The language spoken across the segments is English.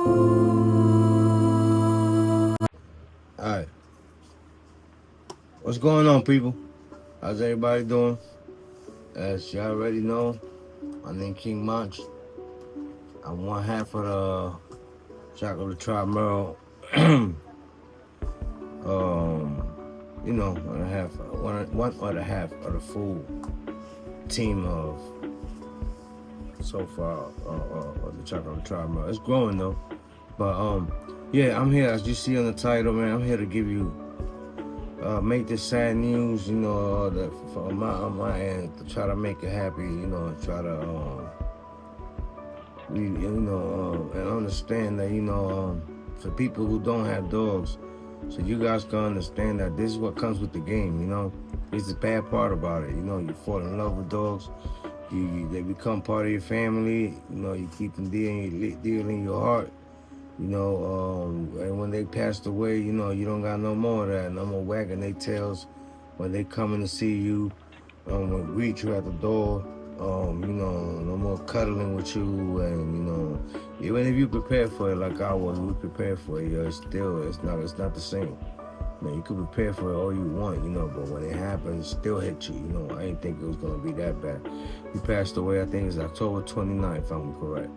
Alright, what's going on, people? How's everybody doing? As y'all already know, my name King Munch. I'm one half of the Chocolate Tribe Merle. One other half of the full team of so far of the Chocolate Tribe Merle. It's growing though, but yeah, I'm here as you see on the title, man. I'm here to give you. Make this sad news, on my end, to try to make it happy, try to, and understand that, for people who don't have dogs, so you guys can understand that this is what comes with the game, It's the bad part about it, you fall in love with dogs, they become part of your family, you keep them dear in your heart. And when they passed away, you don't got no more of that, no more wagging their tails when they coming to see you, greet you at the door, no more cuddling with you, and even if you prepare for it like I was, we prepared for it, it's not the same. You can prepare for it all you want, but when it happens, it still hit you, I didn't think it was gonna be that bad. He passed away, I think it's October 29th, if I'm correct.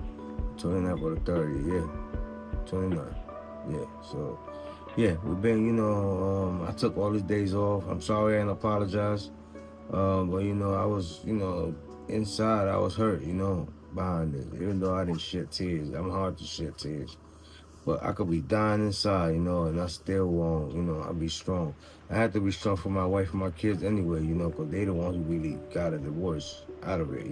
29th or the 30th, yeah. 29. Yeah, so yeah, we've been, I took all these days off. I'm sorry and apologize. But I was, inside I was hurt, behind it. Even though I didn't shed tears. I'm hard to shed tears. But I could be dying inside, and I still won't, I'll be strong. I had to be strong for my wife and my kids anyway, because they the ones who really got a divorce out of it,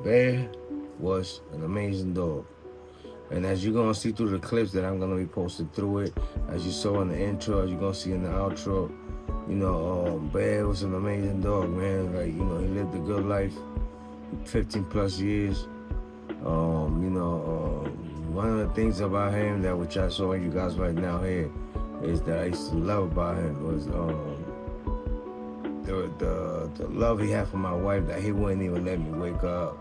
Bear was an amazing dog. And as you're gonna see through the clips that I'm gonna be posting through it, as you saw in the intro, as you're gonna see in the outro, Bear was an amazing dog, man. Like, he lived a good life, 15 plus years. One of the things about him that which I saw you guys right now here is that I used to love about him was the love he had for my wife, that he wouldn't even let me wake up.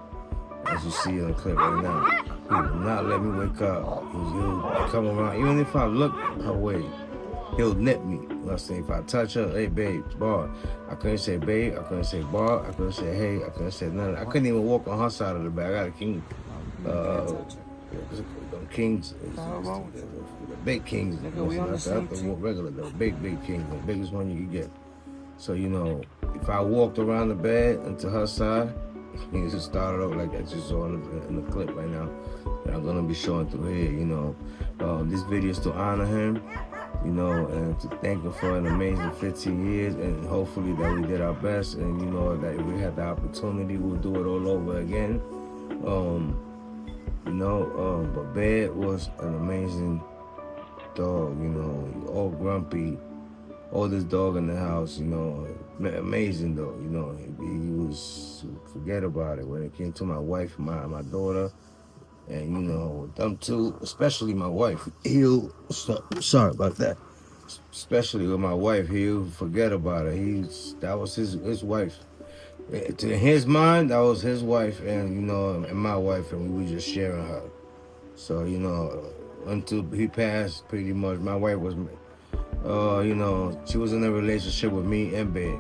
As you see in the clip right now, he will not let me wake up. He'll come around, even if I look her way, he'll nip me. If I touch her, hey babe, bar. I couldn't say babe, I couldn't say bar, I couldn't say hey, I couldn't say nothing. I couldn't even walk on her side of the bed. I got a king. Kings, the big kings, not the regular though, big kings, the biggest one you can get. So if I walked around the bed into her side, he just started off like that, just saw in the clip right now that I'm gonna be showing through here. This video is to honor him, and to thank him for an amazing 15 years, and hopefully that we did our best, and that if we had the opportunity, we'll do it all over again. But Bear was an amazing dog, all grumpy, oldest dog in the house, amazing though, he was, forget about it when it came to my wife, my daughter, and them two, especially my wife, sorry about that, especially with my wife, he'll forget about it. That was his wife. To his mind, that was his wife, and and my wife, and we were just sharing her. So until he passed, pretty much, my wife was, she was in a relationship with me and Bear,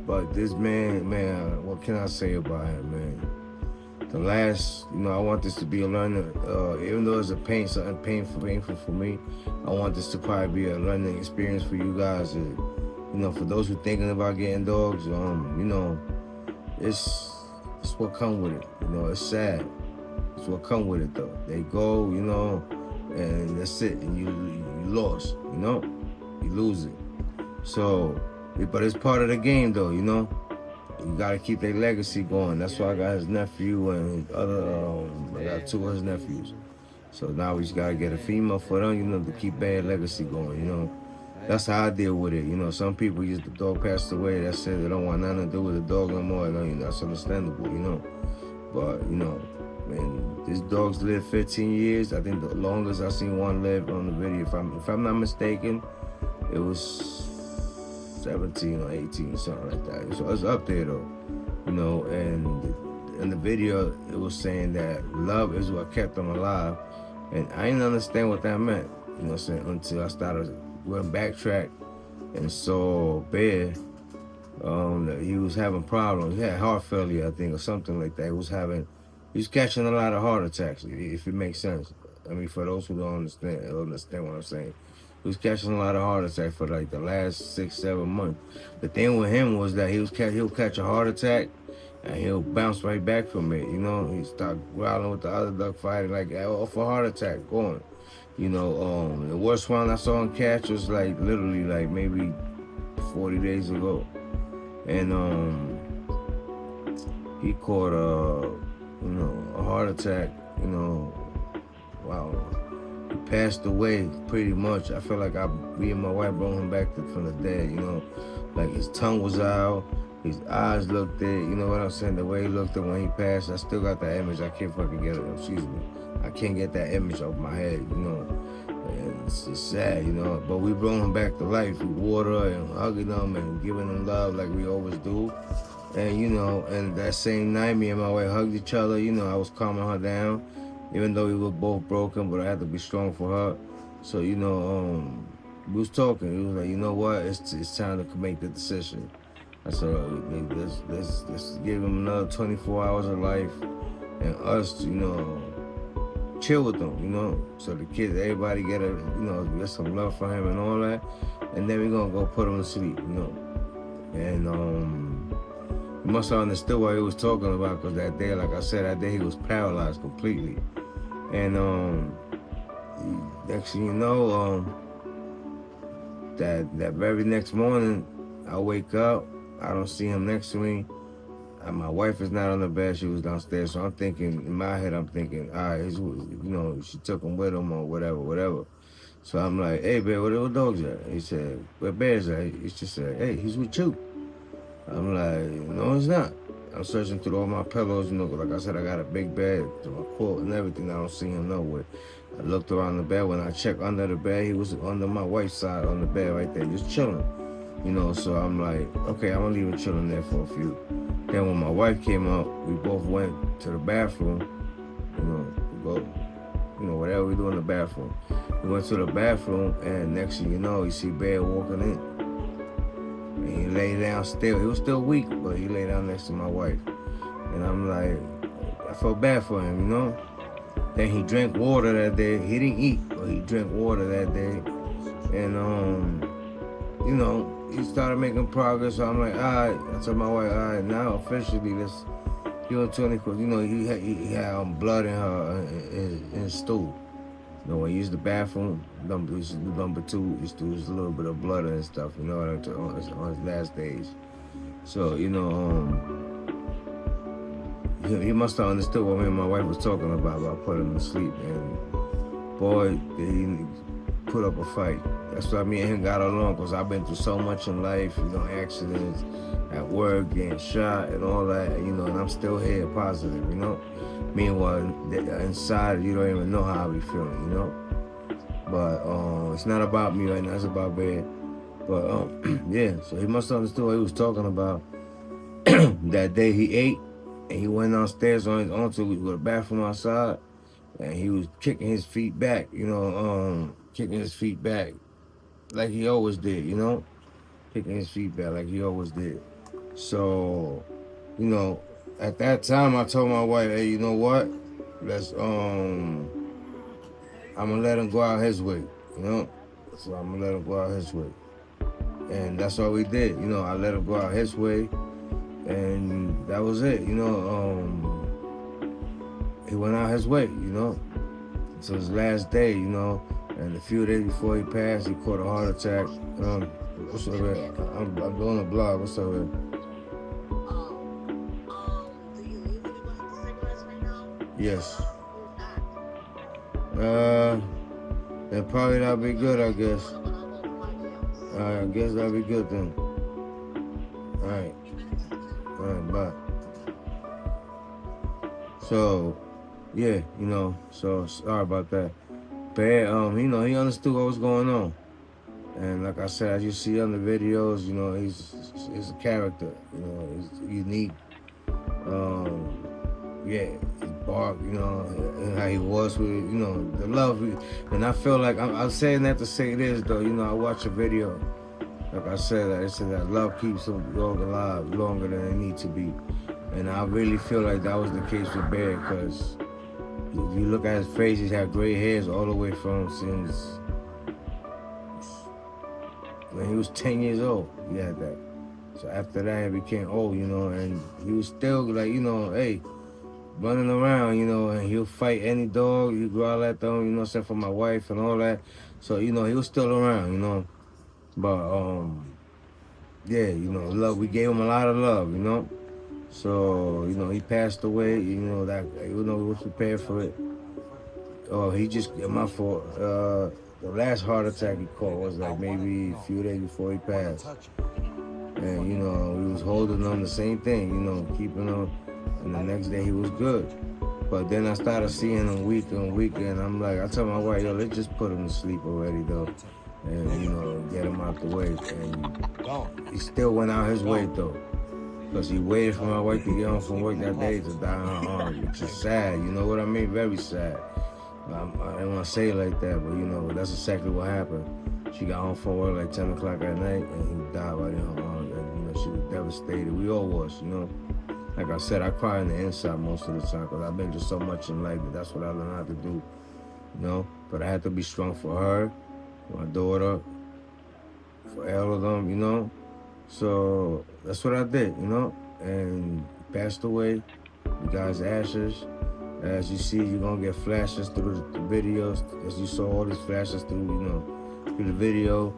but this man, what can I say about him, man? The last, I want this to be a learning, even though it's something painful for me, I want this to probably be a learning experience for you guys. For those who thinking about getting dogs, it's what come with it. It's sad. It's what come with it though. They go, and that's it, and you lost, you lose it. So, but it's part of the game though, you gotta keep their legacy going. That's why I got his nephew and I got two of his nephews. So now we just gotta get a female for them, to keep their legacy going, That's how I deal with it. Some people, the dog passed away, that's it. They don't want nothing to do with the dog no more. That's understandable, But, man, this dog's lived 15 years. I think the longest I've seen one live on the video, if I'm not mistaken, it was 17 or 18, something like that. So it's up there though, and in the video, it was saying that love is what kept him alive. And I didn't understand what that meant, you know what I'm saying, until I started going backtrack and saw Bear, that he was having problems. He had heart failure, I think, or something like that. He was catching a lot of heart attacks, if it makes sense. I mean, for those who don't understand what I'm saying. He was catching a lot of heart attacks for like the last 6-7 months. The thing with him was that he'll catch a heart attack and he'll bounce right back from it. You know, he start growling with the other duck fighting like off a heart attack going. You know, the worst one I saw him catch was like literally like maybe 40 days ago, and he caught a heart attack. You know, wow. He passed away pretty much. I feel like me and my wife brought him back from the dead, you know. Like his tongue was out, his eyes looked it, you know what I'm saying? The way he looked it when he passed, I still got that image. I can't fucking get it, excuse me. I can't get that image off my head, you know. And it's sad, you know. But we brought him back to life with water and hugging him and giving him love like we always do. And, you know, and that same night, me and my wife hugged each other. You know, I was calming her down. Even though we were both broken, but I had to be strong for her. So, you know, we was talking. He was like, you know what? It's time to make the decision. I said, let's give him another 24 hours of life and us, you know, chill with them, you know. So the kids, everybody get some love for him and all that. And then we're going to go put him to sleep, you know. And, you must have understood what he was talking about, because that day, like I said, that day he was paralyzed completely. And next thing you know, that very next morning, I wake up, I don't see him next to me. My wife is not on the bed, she was downstairs. So I'm thinking, in my head, all right, you know, she took him with him or whatever. So I'm like, hey, Bear, where the dogs at? He said, where Bear's at? He just said, hey, he's with you. I'm like, no, he's not. I'm searching through all my pillows, you know, like I said, I got a big bed, my quilt and everything. I don't see him nowhere. I looked around the bed. When I checked under the bed, he was under my wife's side on the bed right there, just chilling. You know, so I'm like, okay, I'm gonna leave him chilling there for a few. Then when my wife came up, we both went to the bathroom, you know, whatever we do in the bathroom. We went to the bathroom, and next thing you know, you see Bear walking in. And he lay down still. He was still weak, but he lay down next to my wife. And I'm like, I felt bad for him, you know? Then he drank water that day. He didn't eat, but he drank water that day. And, you know, he started making progress. So I'm like, all right. I told my wife, all right, now officially, let's do 24. You know, he had blood in his stool. You know, when you use the bathroom, number 2, used to use a little bit of blood and stuff, you know, on his last days. So, you know, he must have understood what me and my wife was talking about putting him to sleep. And boy, did he put up a fight. That's why me and him got along, because I've been through so much in life, you know, accidents, at work, getting shot and all that, you know, and I'm still here positive, you know. Meanwhile, inside, you don't even know how I be feeling, you know. But it's not about me right now, it's about Bear. But yeah, so he must have understood what he was talking about. That day he ate, and he went downstairs on his own to go to the bathroom outside, and he was kicking his feet back, you know, kicking his feet back like he always did, you know. Kicking his feet back like he always did. So, you know, at that time, I told my wife, hey, you know what? I'm gonna let him go out his way, you know? So I'm gonna let him go out his way. And that's what we did, you know, I let him go out his way, and that was it, you know? He went out his way, you know? So his last day, you know, and a few days before he passed, he caught a heart attack. What's up, man? I'm doing a blog, what's up, man? Yes. Then probably that'll be good, I guess. I guess that'll be good then. Alright, bye. So, yeah, you know, so sorry about that. But you know, he understood what was going on. And like I said, as you see on the videos, you know, he's a character, you know, he's unique. yeah, his bark, you know, and how he was with, you know, the love. And I feel like, I'm saying that to say this, though, you know, I watched a video, like I said, it said that love keeps a dog alive longer than it needs to be. And I really feel like that was the case with Bear, because if you look at his face, he's had gray hairs all the way from since when he was 10 years old. He had that. So after that, he became old, you know, and he was still like, you know, hey, running around, you know, and he'll fight any dog. You growl at them, you know, except for my wife and all that. So, you know, he was still around, you know. But, yeah, you know, love, we gave him a lot of love, you know. So, you know, he passed away, you know, that, even though we was prepared for it. Oh, he just, my fault. The last heart attack he caught was like maybe a few days before he passed. And, you know, we was holding on the same thing, you know, keeping him. And the next day he was good. But then I started seeing him weaker and weaker. And I'm like, I told my wife, yo, let's just put him to sleep already, though. And, you know, get him out the way. And he still went out his way, though. Because he waited for my wife to get home from work that day to die in her arms, which is sad, you know what I mean? Very sad. I didn't want to say it like that, but, you know, that's exactly what happened. She got home from work like 10 o'clock at night, and he died right in her arms. And, you know, she was devastated. We all was, you know. Like I said, I cry in the inside most of the time because I've been through so much in life, but that's what I learned how to do, you know. But I had to be strong for her, for my daughter, for all of them, you know. So that's what I did, you know. And he passed away. You guys' ashes. As you see, you're gonna get flashes through the videos. As you saw all these flashes through, you know, through the video.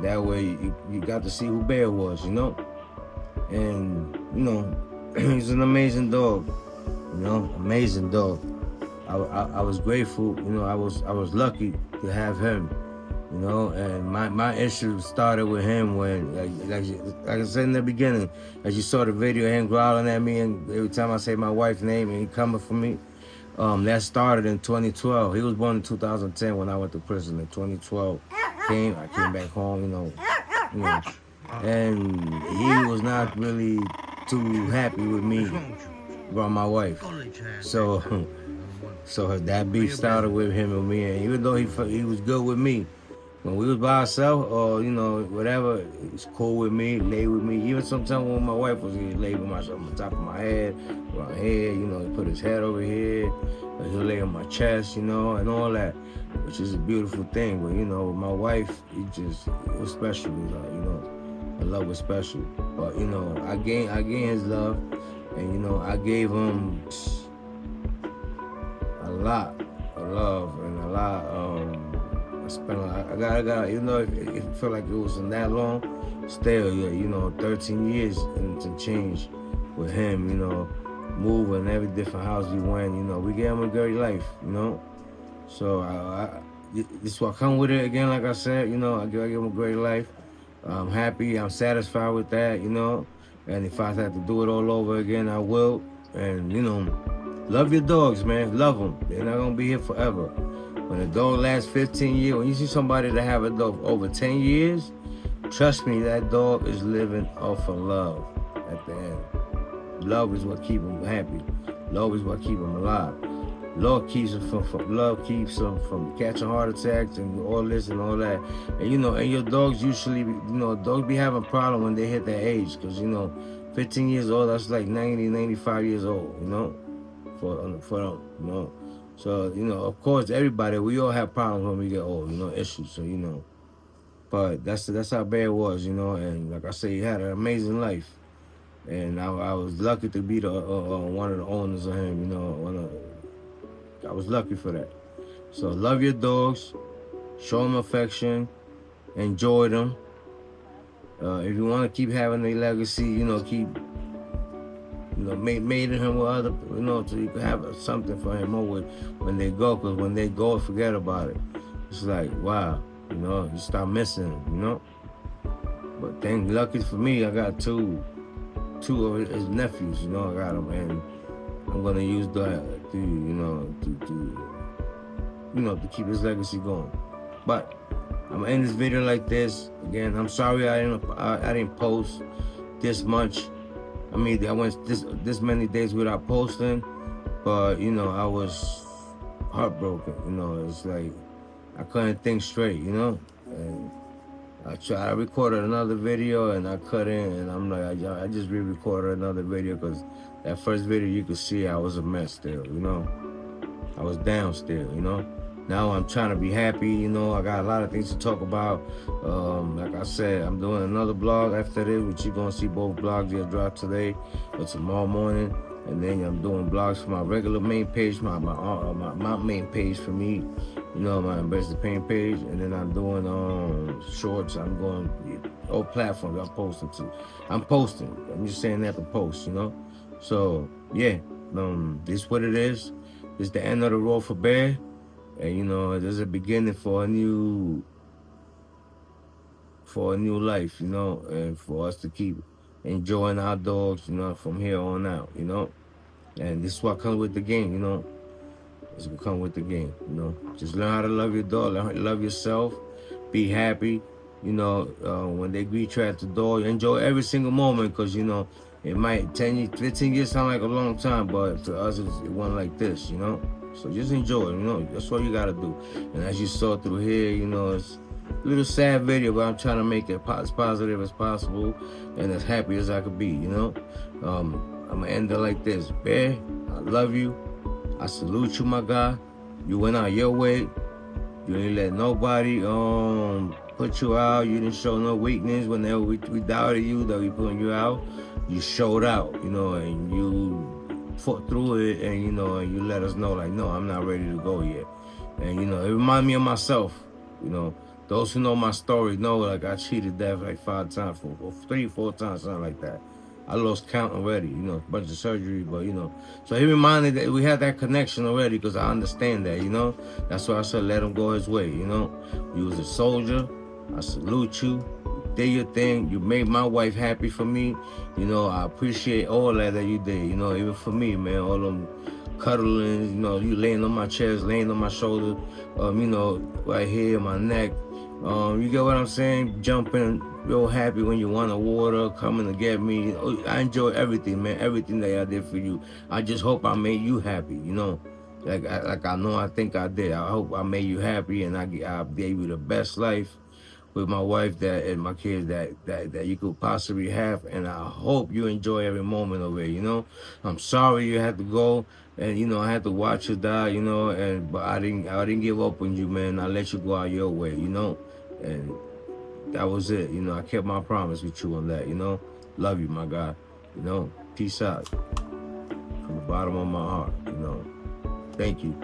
That way you got to see who Bear was, you know. And, you know, he's an amazing dog, you know, amazing dog. I was grateful, you know, I was lucky to have him, you know, and my issue started with him when, like I said in the beginning, as you saw the video, him growling at me, and every time I say my wife's name and he coming for me, that started in 2012. He was born in 2010 when I went to prison. In 2012, I came back home, you know, and he was not really too happy with me about my wife. So that beef started with him and me. And even though he was good with me, when we was by ourselves or, you know, whatever, he's cool with me, lay with me. Even sometimes when my wife was here, he lay with myself on the top of my head, around here, you know, he put his head over here, he'll lay on my chest, you know, and all that, which is a beautiful thing. But, you know, my wife, it was special, you know. The love was special. But, you know, I gained his love, and, you know, I gave him a lot of love and a lot, I spent a lot, I got, you know, it felt like it wasn't that long, still, you know, 13 years and to change with him, you know, moving every different house we went, you know, we gave him a great life, you know. So this is what come with it again, like I said, you know, I give him a great life. I'm happy, I'm satisfied with that, you know. And if I had to do it all over again, I will. And, you know, love your dogs, man. Love them. They're not going to be here forever. When a dog lasts 15 years, when you see somebody that have a dog for over 10 years, trust me, that dog is living off of love at the end. Love is what keeps them happy. Love is what keeps them alive. Love keeps them from catching heart attacks and all this and all that. And, you know, and your dogs usually, you know, dogs be having problems when they hit that age. Because, you know, 15 years old, that's like 90, 95 years old, you know, for them, you know. So, you know, of course, everybody, we all have problems when we get old, you know, issues. So, you know, but that's how Bear was, you know. And like I say, he had an amazing life. And I was lucky to be the one of the owners of him, you know. I was lucky for that. So love your dogs, show them affection, enjoy them. If you want to keep having a legacy, you know, keep, you know, mating him with other, you know, so you can have something for him over when they go. Because when they go, forget about it. It's like, wow, you know, you start missing him, you know. But lucky for me, I got two of his nephews, you know, I got them, and I'm gonna use that to keep his legacy going. But I'm gonna end this video like this. Again, I'm sorry I didn't post this much. I mean, I went this many days without posting, but you know, I was heartbroken. You know, it's like I couldn't think straight. You know, and I recorded another video and I cut in, and I'm like, I just re-recorded another video because that first video you could see I was a mess still. You know, I was down still. You know. Now I'm trying to be happy, you know. I got a lot of things to talk about. Like I said, I'm doing another blog after this, which you're gonna see both blogs that drop today or tomorrow morning. And then I'm doing blogs for my regular main page, my main page for me, you know, my Embrace the Pain page. And then I'm doing shorts. I'm going all platforms I'm posting to. I'm posting. I'm just saying that to post, you know. So yeah, this is what it is. This is the end of the road for Bear. And you know, there's a beginning for a new life, you know, and for us to keep enjoying our dogs, you know, from here on out, you know. And this is what comes with the game, you know. It's gonna come with the game, you know. Just learn how to love your dog, learn how to love yourself, be happy, you know. When they greet you at the door, enjoy every single moment, because you know it might 10 years, 15 years sound like a long time, but to us it wasn't like this, you know. So just enjoy it, you know. That's all you gotta do. And as you saw through here, you know, it's a little sad video, but I'm trying to make it as positive as possible and as happy as I could be, you know. I'm gonna end it like this. Bear, I love you. I salute you, my guy. You went out your way. You didn't let nobody put you out. You didn't show no weakness whenever we doubted you, that we putting you out. You showed out, you know, and you fought through it, and you know, and you let us know, like, no, I'm not ready to go yet. And you know, it reminded me of myself. You know, those who know my story know, like, I cheated death like 5 times, 3, 4 times, something like that. I lost count already, you know, a bunch of surgery, but you know. So he reminded that we had that connection already, because I understand that, you know. That's why I said let him go his way, you know. You was a soldier. I salute you. Did your thing. You made my wife happy for me. You know, I appreciate all that you did. You know, even for me, man, all them cuddling. You know, you laying on my chest, laying on my shoulder. You know, right here, my neck. You get what I'm saying? Jumping, real happy when you want a water, coming to get me. You know, I enjoy everything, man. Everything that I did for you. I just hope I made you happy. You know, like I know I think I did. I hope I made you happy, and I gave you the best life with my wife and my kids that you could possibly have, and I hope you enjoy every moment of it, you know. I'm sorry you had to go, and you know, I had to watch you die, you know, but I didn't give up on you, man. I let you go out your way, you know, and that was it, you know. I kept my promise with you on that, you know. Love you, my guy, you know. Peace out from the bottom of my heart, you know. Thank you.